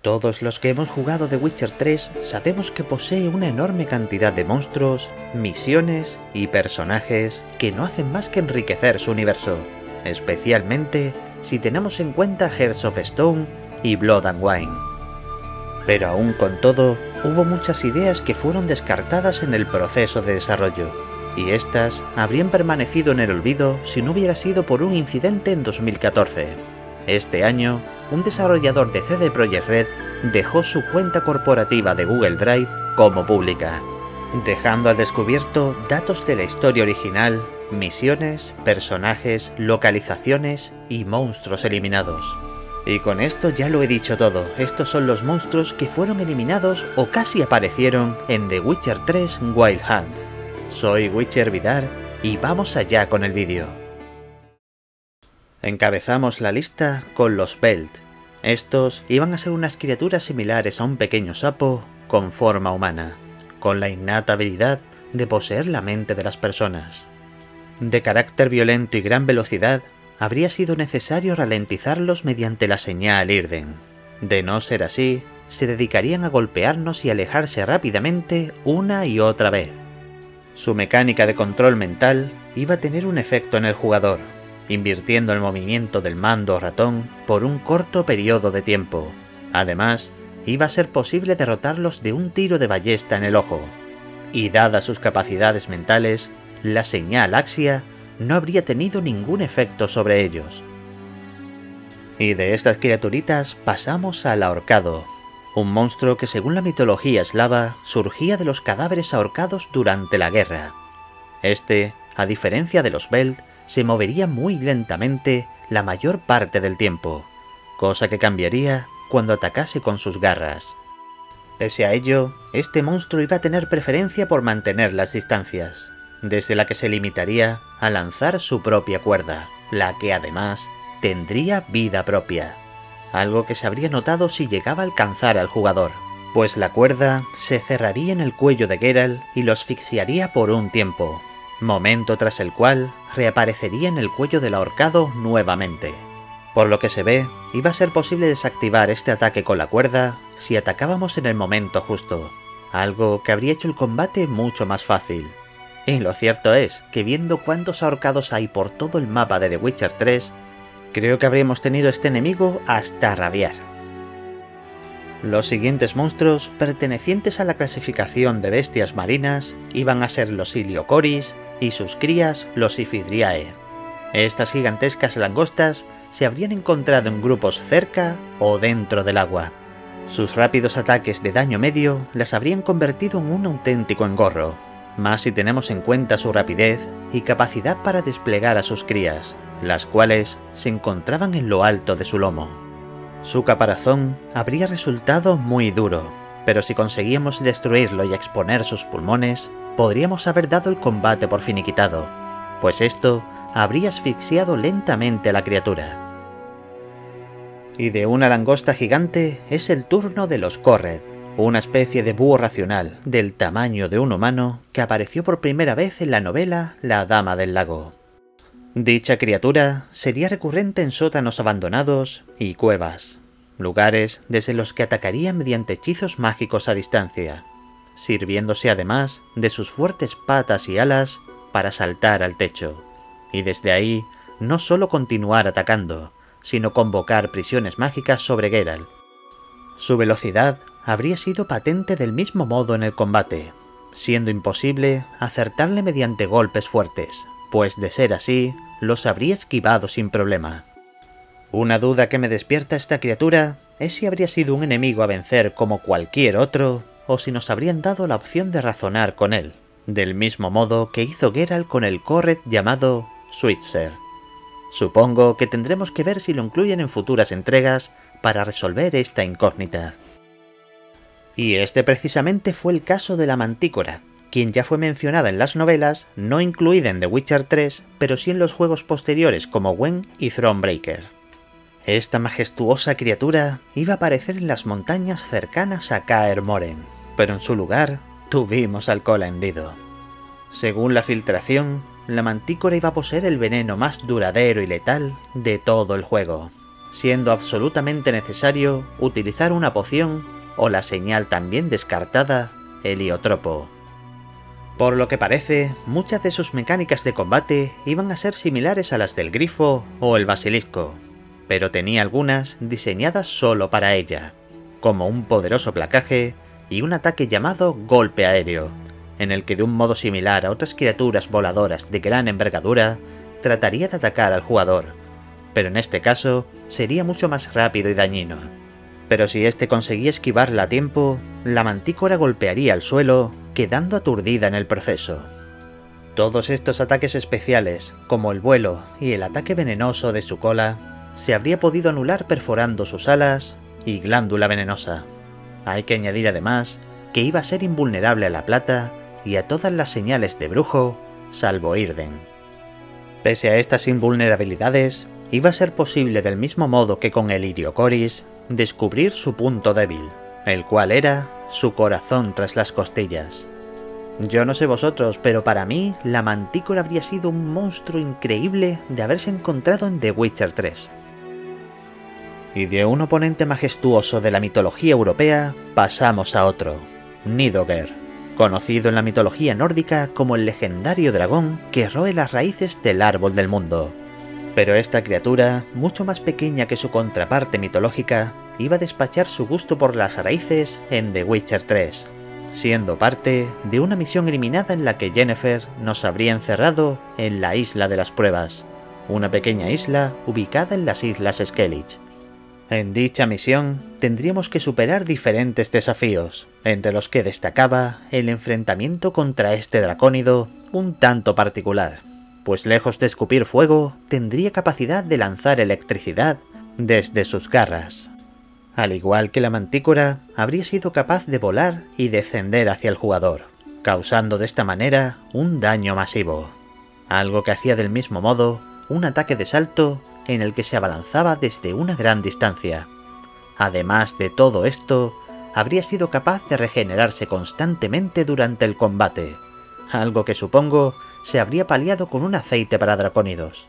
Todos los que hemos jugado The Witcher 3 sabemos que posee una enorme cantidad de monstruos, misiones y personajes que no hacen más que enriquecer su universo, especialmente si tenemos en cuenta Hearts of Stone y Blood and Wine. Pero aún con todo, hubo muchas ideas que fueron descartadas en el proceso de desarrollo, y estas habrían permanecido en el olvido si no hubiera sido por un incidente en 2014. Este año, un desarrollador de CD Projekt Red dejó su cuenta corporativa de Google Drive como pública, dejando al descubierto datos de la historia original, misiones, personajes, localizaciones y monstruos eliminados. Y con esto ya lo he dicho todo, estos son los monstruos que fueron eliminados o casi aparecieron en The Witcher 3 Wild Hunt. Soy Witcher Vidar y vamos allá con el vídeo. Encabezamos la lista con los Veld. Estos iban a ser unas criaturas similares a un pequeño sapo con forma humana, con la innata habilidad de poseer la mente de las personas. De carácter violento y gran velocidad, habría sido necesario ralentizarlos mediante la señal Irden. De no ser así, se dedicarían a golpearnos y alejarse rápidamente una y otra vez. Su mecánica de control mental iba a tener un efecto en el jugador, invirtiendo el movimiento del mando o ratón por un corto periodo de tiempo. Además, iba a ser posible derrotarlos de un tiro de ballesta en el ojo. Y dadas sus capacidades mentales, la señal Axia no habría tenido ningún efecto sobre ellos. Y de estas criaturitas pasamos al ahorcado, un monstruo que según la mitología eslava surgía de los cadáveres ahorcados durante la guerra. Este, a diferencia de los Veld, se movería muy lentamente la mayor parte del tiempo, cosa que cambiaría cuando atacase con sus garras. Pese a ello, este monstruo iba a tener preferencia por mantener las distancias, desde la que se limitaría a lanzar su propia cuerda, la que además tendría vida propia, algo que se habría notado si llegaba a alcanzar al jugador, pues la cuerda se cerraría en el cuello de Geralt y lo asfixiaría por un tiempo, momento tras el cual reaparecería en el cuello del ahorcado nuevamente. Por lo que se ve, iba a ser posible desactivar este ataque con la cuerda si atacábamos en el momento justo, algo que habría hecho el combate mucho más fácil. Y lo cierto es que viendo cuántos ahorcados hay por todo el mapa de The Witcher 3, creo que habríamos tenido este enemigo hasta rabiar. Los siguientes monstruos, pertenecientes a la clasificación de bestias marinas, iban a ser los Iliocoris y sus crías, los Iphidriae. Estas gigantescas langostas se habrían encontrado en grupos cerca o dentro del agua. Sus rápidos ataques de daño medio las habrían convertido en un auténtico engorro, más si tenemos en cuenta su rapidez y capacidad para desplegar a sus crías, las cuales se encontraban en lo alto de su lomo. Su caparazón habría resultado muy duro, pero si conseguíamos destruirlo y exponer sus pulmones, podríamos haber dado el combate por finiquitado, pues esto habría asfixiado lentamente a la criatura. Y de una langosta gigante es el turno de los Korred, una especie de búho racional del tamaño de un humano que apareció por primera vez en la novela La Dama del Lago. Dicha criatura sería recurrente en sótanos abandonados y cuevas, lugares desde los que atacaría mediante hechizos mágicos a distancia, sirviéndose además de sus fuertes patas y alas para saltar al techo, y desde ahí no solo continuar atacando, sino convocar prisiones mágicas sobre Geralt. Su velocidad habría sido patente del mismo modo en el combate, siendo imposible acertarle mediante golpes fuertes, pues de ser así, los habría esquivado sin problema. Una duda que me despierta esta criatura es si habría sido un enemigo a vencer como cualquier otro, o si nos habrían dado la opción de razonar con él, del mismo modo que hizo Geralt con el Korred llamado Switzer. Supongo que tendremos que ver si lo incluyen en futuras entregas para resolver esta incógnita. Y este precisamente fue el caso de la Mantícora, quien ya fue mencionada en las novelas, no incluida en The Witcher 3, pero sí en los juegos posteriores como Gwen y Thronebreaker. Esta majestuosa criatura iba a aparecer en las montañas cercanas a Kaer Morhen, pero en su lugar tuvimos al Cola hendido. Según la filtración, la Mantícora iba a poseer el veneno más duradero y letal de todo el juego, siendo absolutamente necesario utilizar una poción o la señal también descartada, heliotropo. Por lo que parece, muchas de sus mecánicas de combate iban a ser similares a las del grifo o el basilisco, pero tenía algunas diseñadas solo para ella, como un poderoso placaje y un ataque llamado golpe aéreo, en el que de un modo similar a otras criaturas voladoras de gran envergadura, trataría de atacar al jugador, pero en este caso sería mucho más rápido y dañino. Pero si este conseguía esquivarla a tiempo, la mantícora golpearía el suelo, quedando aturdida en el proceso. Todos estos ataques especiales, como el vuelo y el ataque venenoso de su cola, se habría podido anular perforando sus alas y glándula venenosa. Hay que añadir además que iba a ser invulnerable a la plata y a todas las señales de brujo, salvo Irden. Pese a estas invulnerabilidades, iba a ser posible del mismo modo que con el Iriocoris, descubrir su punto débil, el cual era su corazón tras las costillas. Yo no sé vosotros, pero para mí la mantícora habría sido un monstruo increíble de haberse encontrado en The Witcher 3. Y de un oponente majestuoso de la mitología europea pasamos a otro, Nidhogger, conocido en la mitología nórdica como el legendario dragón que roe las raíces del árbol del mundo. Pero esta criatura, mucho más pequeña que su contraparte mitológica, iba a despachar su gusto por las raíces en The Witcher 3, siendo parte de una misión eliminada en la que Yennefer nos habría encerrado en la Isla de las Pruebas, una pequeña isla ubicada en las Islas Skellige. En dicha misión tendríamos que superar diferentes desafíos, entre los que destacaba el enfrentamiento contra este dracónido un tanto particular, pues lejos de escupir fuego, tendría capacidad de lanzar electricidad desde sus garras. Al igual que la mantícora, habría sido capaz de volar y descender hacia el jugador, causando de esta manera un daño masivo, algo que hacía del mismo modo un ataque de salto en el que se abalanzaba desde una gran distancia. Además de todo esto, habría sido capaz de regenerarse constantemente durante el combate, algo que supongo se habría paliado con un aceite para dracónidos.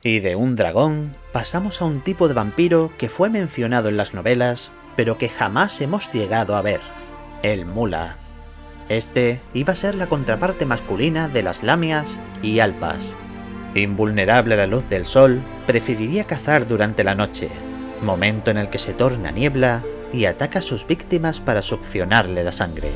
Y de un dragón pasamos a un tipo de vampiro que fue mencionado en las novelas, pero que jamás hemos llegado a ver, el Mula. Este iba a ser la contraparte masculina de las lamias y alpas. Invulnerable a la luz del sol, preferiría cazar durante la noche, momento en el que se torna niebla y ataca a sus víctimas para succionarle la sangre.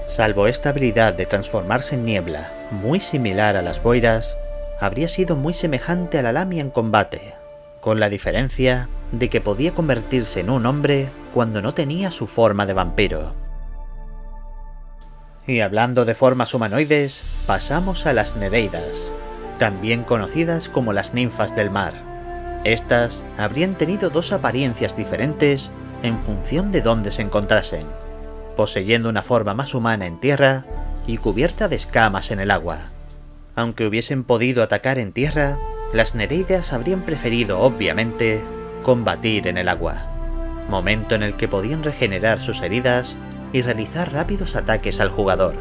Salvo esta habilidad de transformarse en niebla, muy similar a las boiras, habría sido muy semejante a la lamia en combate, con la diferencia de que podía convertirse en un hombre cuando no tenía su forma de vampiro. Y hablando de formas humanoides, pasamos a las Nereidas, también conocidas como las ninfas del mar. Estas habrían tenido dos apariencias diferentes en función de dónde se encontrasen, poseyendo una forma más humana en tierra y cubierta de escamas en el agua. Aunque hubiesen podido atacar en tierra, las Nereidas habrían preferido, obviamente, combatir en el agua, momento en el que podían regenerar sus heridas y realizar rápidos ataques al jugador,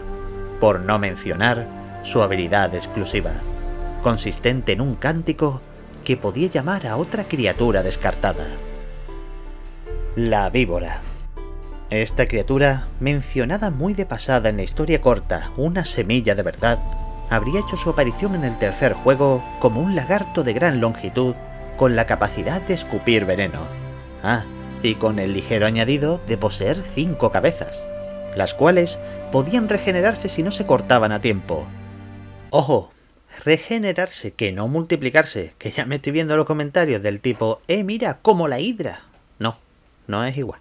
por no mencionar su habilidad exclusiva, consistente en un cántico que podía llamar a otra criatura descartada. La víbora. Esta criatura, mencionada muy de pasada en la historia corta Una semilla de verdad, habría hecho su aparición en el tercer juego como un lagarto de gran longitud con la capacidad de escupir veneno. Y con el ligero añadido de poseer 5 cabezas, las cuales podían regenerarse si no se cortaban a tiempo. ¡Ojo! Regenerarse, que no multiplicarse, que ya me estoy viendo los comentarios del tipo mira, como la hidra. No es igual.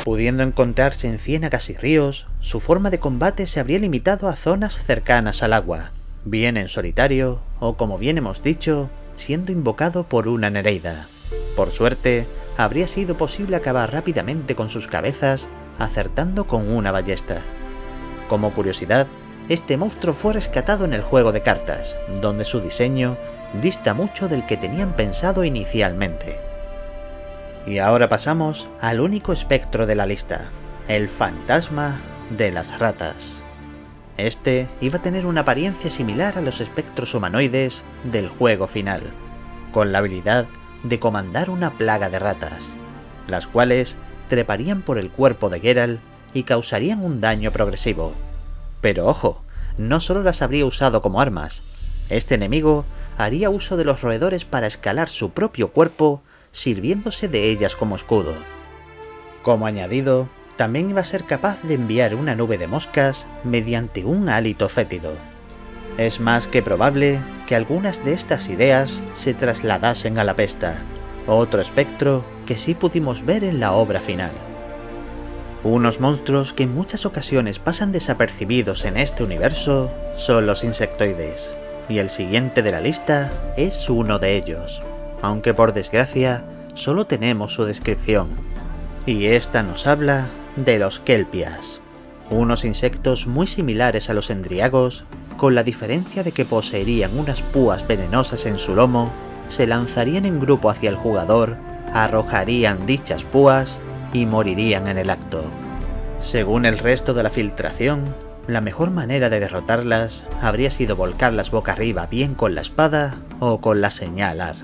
Pudiendo encontrarse en ciénagas y ríos, su forma de combate se habría limitado a zonas cercanas al agua, bien en solitario o, como bien hemos dicho, siendo invocado por una Nereida. Por suerte, habría sido posible acabar rápidamente con sus cabezas, acertando con una ballesta. Como curiosidad, este monstruo fue rescatado en el juego de cartas, donde su diseño dista mucho del que tenían pensado inicialmente. Y ahora pasamos al único espectro de la lista, el fantasma de las ratas. Este iba a tener una apariencia similar a los espectros humanoides del juego final, con la habilidad de comandar una plaga de ratas, las cuales treparían por el cuerpo de Geralt y causarían un daño progresivo. Pero ojo, no solo las habría usado como armas, este enemigo haría uso de los roedores para escalar su propio cuerpo, sirviéndose de ellas como escudo. Como añadido, también iba a ser capaz de enviar una nube de moscas mediante un hálito fétido. Es más que probable que algunas de estas ideas se trasladasen a la pesta, otro espectro que sí pudimos ver en la obra final. Unos monstruos que en muchas ocasiones pasan desapercibidos en este universo son los insectoides, y el siguiente de la lista es uno de ellos, aunque por desgracia solo tenemos su descripción, y esta nos habla de los kelpias, unos insectos muy similares a los endriagos, con la diferencia de que poseerían unas púas venenosas en su lomo, se lanzarían en grupo hacia el jugador, arrojarían dichas púas y morirían en el acto. Según el resto de la filtración, la mejor manera de derrotarlas habría sido volcarlas boca arriba bien con la espada o con la señal AR,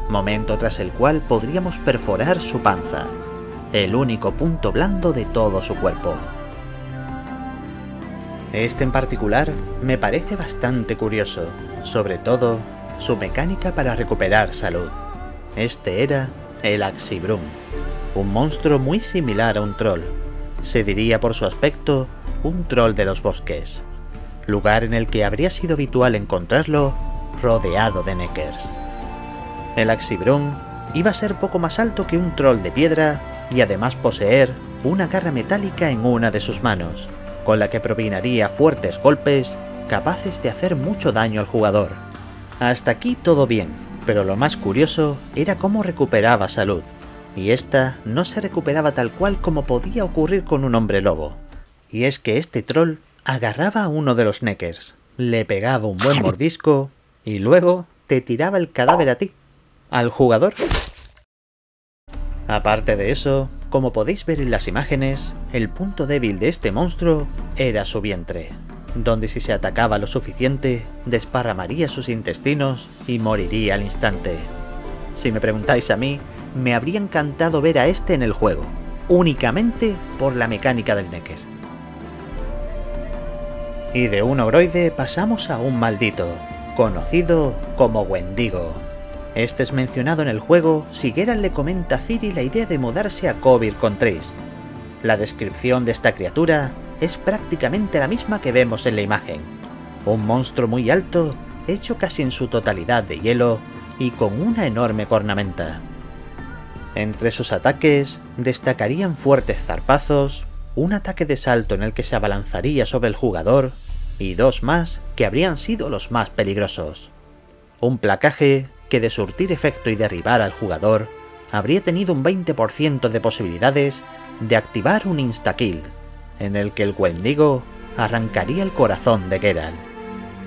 momento tras el cual podríamos perforar su panza, el único punto blando de todo su cuerpo. Este en particular me parece bastante curioso, sobre todo su mecánica para recuperar salud. Este era el Axibrum, un monstruo muy similar a un troll, se diría por su aspecto un troll de los bosques, lugar en el que habría sido habitual encontrarlo rodeado de neckers. El Axibrum iba a ser poco más alto que un troll de piedra y además poseer una garra metálica en una de sus manos, con la que propinaría fuertes golpes capaces de hacer mucho daño al jugador. Hasta aquí todo bien, pero lo más curioso era cómo recuperaba salud, y esta no se recuperaba tal cual como podía ocurrir con un hombre lobo. Y es que este troll agarraba a uno de los neckers, le pegaba un buen mordisco y luego te tiraba el cadáver a ti, al jugador. Aparte de eso, como podéis ver en las imágenes, el punto débil de este monstruo era su vientre, donde si se atacaba lo suficiente, desparramaría sus intestinos y moriría al instante. Si me preguntáis a mí, me habría encantado ver a este en el juego, únicamente por la mecánica del necker. Y de un ogroide pasamos a un maldito, conocido como Wendigo. Este es mencionado en el juego si Geralt le comenta a Ciri la idea de mudarse a Kovir con Triss. La descripción de esta criatura es prácticamente la misma que vemos en la imagen. Un monstruo muy alto, hecho casi en su totalidad de hielo y con una enorme cornamenta. Entre sus ataques destacarían fuertes zarpazos, un ataque de salto en el que se abalanzaría sobre el jugador y dos más que habrían sido los más peligrosos. Un placaje que de surtir efecto y derribar al jugador, habría tenido un 20% de posibilidades de activar un insta-kill, en el que el Wendigo arrancaría el corazón de Geralt.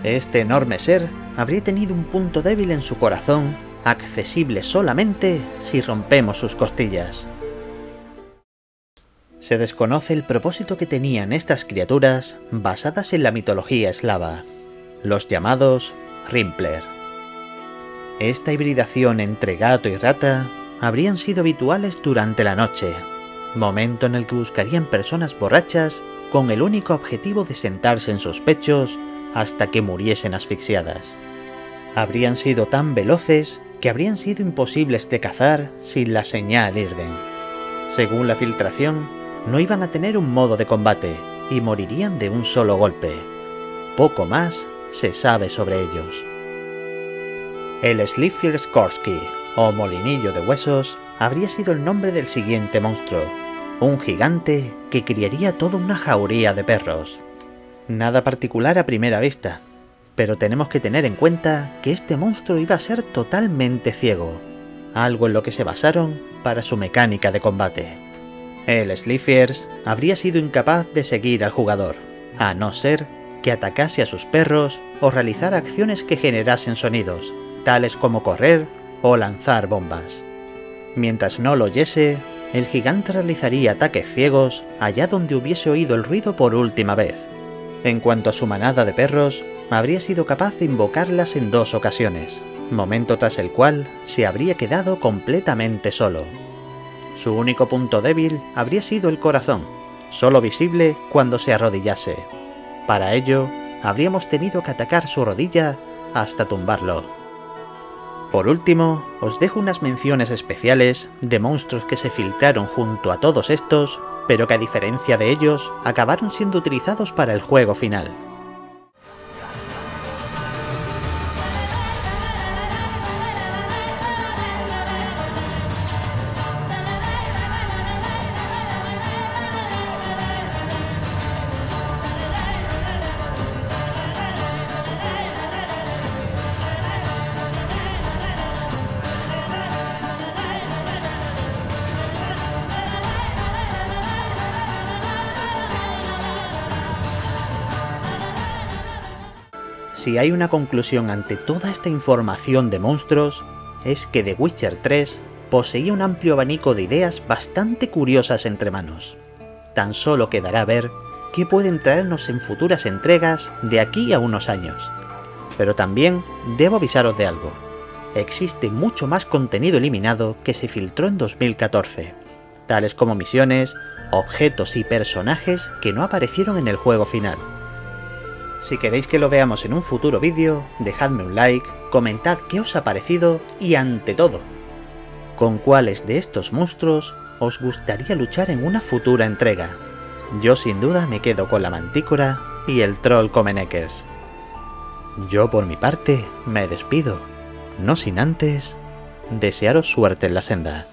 Este enorme ser habría tenido un punto débil en su corazón, accesible solamente si rompemos sus costillas. Se desconoce el propósito que tenían estas criaturas basadas en la mitología eslava, los llamados Rimpler. Esta hibridación entre gato y rata habrían sido habituales durante la noche, momento en el que buscarían personas borrachas con el único objetivo de sentarse en sus pechos hasta que muriesen asfixiadas. Habrían sido tan veloces que habrían sido imposibles de cazar sin la señal Irden. Según la filtración, no iban a tener un modo de combate y morirían de un solo golpe. Poco más se sabe sobre ellos. El Slifir-Skorsky, o Molinillo de Huesos, habría sido el nombre del siguiente monstruo, un gigante que criaría toda una jauría de perros. Nada particular a primera vista, pero tenemos que tener en cuenta que este monstruo iba a ser totalmente ciego, algo en lo que se basaron para su mecánica de combate. El Slifiers habría sido incapaz de seguir al jugador, a no ser que atacase a sus perros o realizara acciones que generasen sonidos, tales como correr o lanzar bombas. Mientras no lo oyese, el gigante realizaría ataques ciegos allá donde hubiese oído el ruido por última vez. En cuanto a su manada de perros, habría sido capaz de invocarlas en 2 ocasiones, momento tras el cual se habría quedado completamente solo. Su único punto débil habría sido el corazón, solo visible cuando se arrodillase. Para ello, habríamos tenido que atacar su rodilla hasta tumbarlo. Por último, os dejo unas menciones especiales de monstruos que se filtraron junto a todos estos, pero que a diferencia de ellos, acabaron siendo utilizados para el juego final. Si hay una conclusión ante toda esta información de monstruos, es que The Witcher 3 poseía un amplio abanico de ideas bastante curiosas entre manos. Tan solo quedará ver qué pueden traernos en futuras entregas de aquí a unos años. Pero también debo avisaros de algo. Existe mucho más contenido eliminado que se filtró en 2014, tales como misiones, objetos y personajes que no aparecieron en el juego final. Si queréis que lo veamos en un futuro vídeo, dejadme un like, comentad qué os ha parecido y ante todo, ¿con cuáles de estos monstruos os gustaría luchar en una futura entrega? Yo sin duda me quedo con la Mantícora y el Troll Comenekers. Yo por mi parte me despido, no sin antes desearos suerte en la senda.